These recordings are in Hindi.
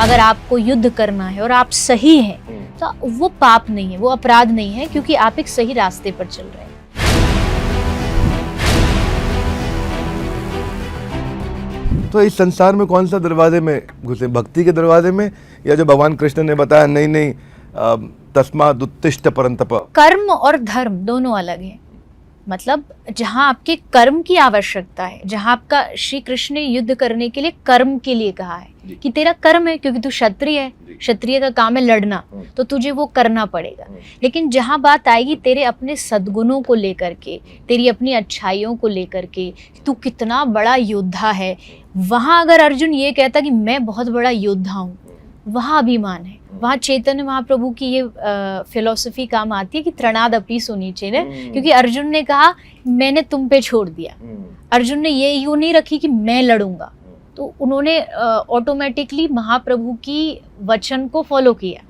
अगर आपको युद्ध करना है और आप सही हैं तो वो पाप नहीं है, वो अपराध नहीं है, क्योंकि आप एक सही रास्ते पर चल रहे हैं। तो इस संसार में कौन सा दरवाजे में घुसे, भक्ति के दरवाजे में, या जो भगवान कृष्ण ने बताया नहीं तस्माद् उत्तिष्ठ परंतप? कर्म और धर्म दोनों अलग हैं। मतलब जहाँ आपके कर्म की आवश्यकता है, जहाँ आपका श्री कृष्ण ने युद्ध करने के लिए कर्म के लिए कहा है कि तेरा कर्म है, क्योंकि तू क्षत्रिय है, क्षत्रिय का काम है लड़ना, तो तुझे वो करना पड़ेगा। लेकिन जहाँ बात आएगी तेरे अपने सद्गुणों को लेकर के, तेरी अपनी अच्छाइयों को लेकर के, तू कितना बड़ा योद्धा है, वहाँ अगर अर्जुन ये कहता कि मैं बहुत बड़ा योद्धा हूँ, वहाँ अभिमान है। वहाँ चैतन्य महाप्रभु की ये फिलॉसफी काम आती है कि त्रणादपि सुनीचे ने, क्योंकि अर्जुन ने कहा मैंने तुम पे छोड़ दिया। अर्जुन ने ये ईगो नहीं रखी कि मैं लड़ूंगा, तो उन्होंने ऑटोमेटिकली महाप्रभु की वचन को फॉलो किया।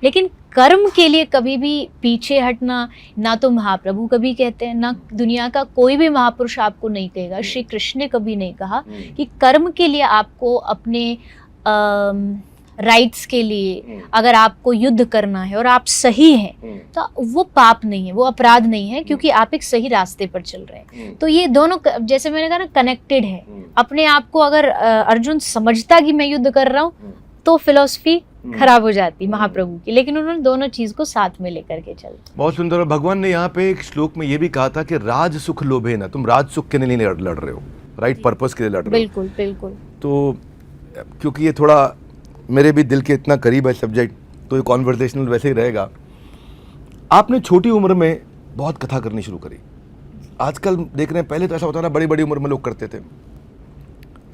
लेकिन कर्म के लिए कभी भी पीछे हटना ना तो महाप्रभु कभी कहते हैं, ना दुनिया का कोई भी महापुरुष आपको नहीं कहेगा। श्री कृष्ण ने कभी नहीं कहा कि कर्म के लिए आपको अपने राइट्स के लिए अगर आपको युद्ध करना है और आप सही हैं तो वो पाप नहीं है, वो अपराध नहीं है, क्योंकि आप एक सही रास्ते पर चल रहे हैं। तो ये दोनों, जैसे मैंने कहा ना, कनेक्टेड है। अपने आप को अगर अर्जुन समझता कि मैं युद्ध कर रहा हूँ तो फिलॉसफी खराब हो जाती महाप्रभु की, लेकिन उन्होंने दोनों चीज को साथ में लेकर के चल। बहुत सुंदर। और भगवान ने यहाँ पे एक श्लोक में ये भी कहा था कि राज सुख लोभे ना, तुम राज सुख के लिए नहीं लड़ रहे हो, राइट पर्पस के लिए लड़ रहे हो। बिल्कुल बिल्कुल। तो क्योंकि ये थोड़ा मेरे भी दिल के इतना करीब है सब्जेक्ट, तो ये कॉन्वर्सेशनल वैसे ही रहेगा। आपने छोटी उम्र में बहुत कथा करनी शुरू करी। आजकल देख रहे हैं, पहले तो ऐसा होता था बड़ी बड़ी उम्र में लोग करते थे।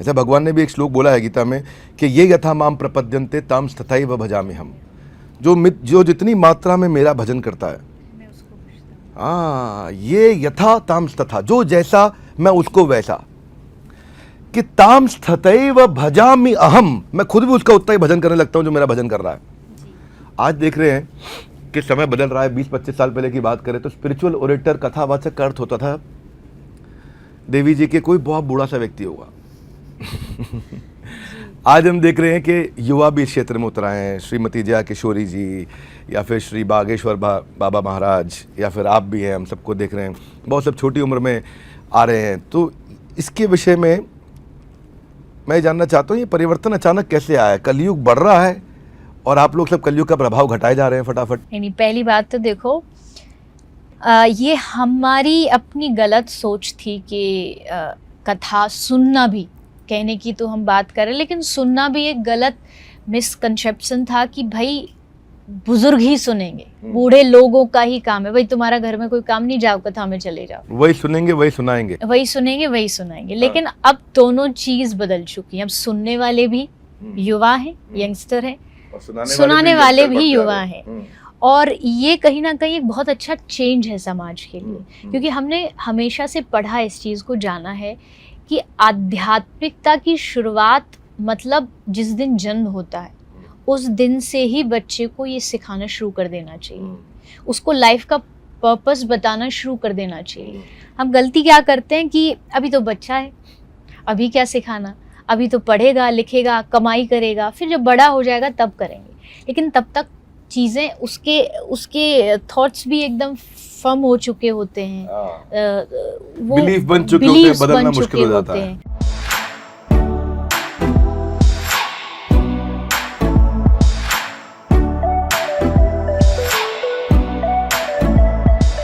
ऐसा भगवान ने भी एक श्लोक बोला है गीता में कि ये यथा माम प्रपद्यन्ते ताम तथैव भजामि हम, जो जितनी मात्रा में मेरा भजन करता है, ये यथा ताम तथा, जो जैसा मैं उसको वैसा, कि ताम तथैव भजामि अहम, मैं खुद भी उसका उतना ही भजन करने लगता हूं जो मेरा भजन कर रहा है। आज देख रहे हैं कि समय बदल रहा है। 20-25 साल पहले की बात करें तो स्पिरिचुअल ओरेटर, कथावाचक का अर्थ होता था देवी जी के कोई बहुत बूढ़ा सा व्यक्ति होगा। आज हम देख रहे हैं कि युवा भी इस क्षेत्र में उतर आए हैं। श्रीमती जया किशोरी जी, या फिर श्री बागेश्वर बाबा महाराज, या फिर आप भी हैं, हम सबको देख रहे हैं, बहुत सब छोटी उम्र में आ रहे हैं। तो इसके विषय में मैं जानना चाहता हूँ, ये परिवर्तन अचानक कैसे आया? कलयुग बढ़ रहा है और आप लोग सब कलयुग का प्रभाव घटाए जा रहे हैं फटाफट। नहीं, पहली बात तो देखो, ये हमारी अपनी गलत सोच थी कि कथा सुनना भी, कहने की तो हम बात करें, लेकिन सुनना भी एक गलत मिसकंसेप्शन था कि भाई बुजुर्ग ही सुनेंगे, बूढ़े लोगों का ही काम है, भाई तुम्हारा घर में कोई काम नहीं, जाओ कथा में चले जाओ, वही सुनेंगे वही सुनाएंगे, वही सुनेंगे वही सुनाएंगे। लेकिन अब दोनों चीज बदल चुकी है। अब सुनने वाले भी युवा हैं, यंगस्टर हैं, सुनाने वाले भी युवा हैं। और ये कहीं ना कहीं एक बहुत अच्छा चेंज है समाज के लिए, क्योंकि हमने हमेशा से पढ़ा, इस चीज को जाना है कि आध्यात्मिकता की शुरुआत, मतलब जिस दिन जन्म होता है उस दिन से ही बच्चे को ये सिखाना शुरू कर देना चाहिए, उसको लाइफ का पर्पस बताना शुरू कर देना चाहिए। हम गलती क्या करते हैं कि अभी तो बच्चा है, अभी क्या सिखाना, अभी तो पढ़ेगा लिखेगा कमाई करेगा, फिर जब बड़ा हो जाएगा तब करेंगे। लेकिन तब तक चीज़ें, उसके थॉट्स भी एकदम फर्म हो चुके होते हैं, वो बिलीफ बन चुके होते हैं, बदलना मुश्किल हो जाता है।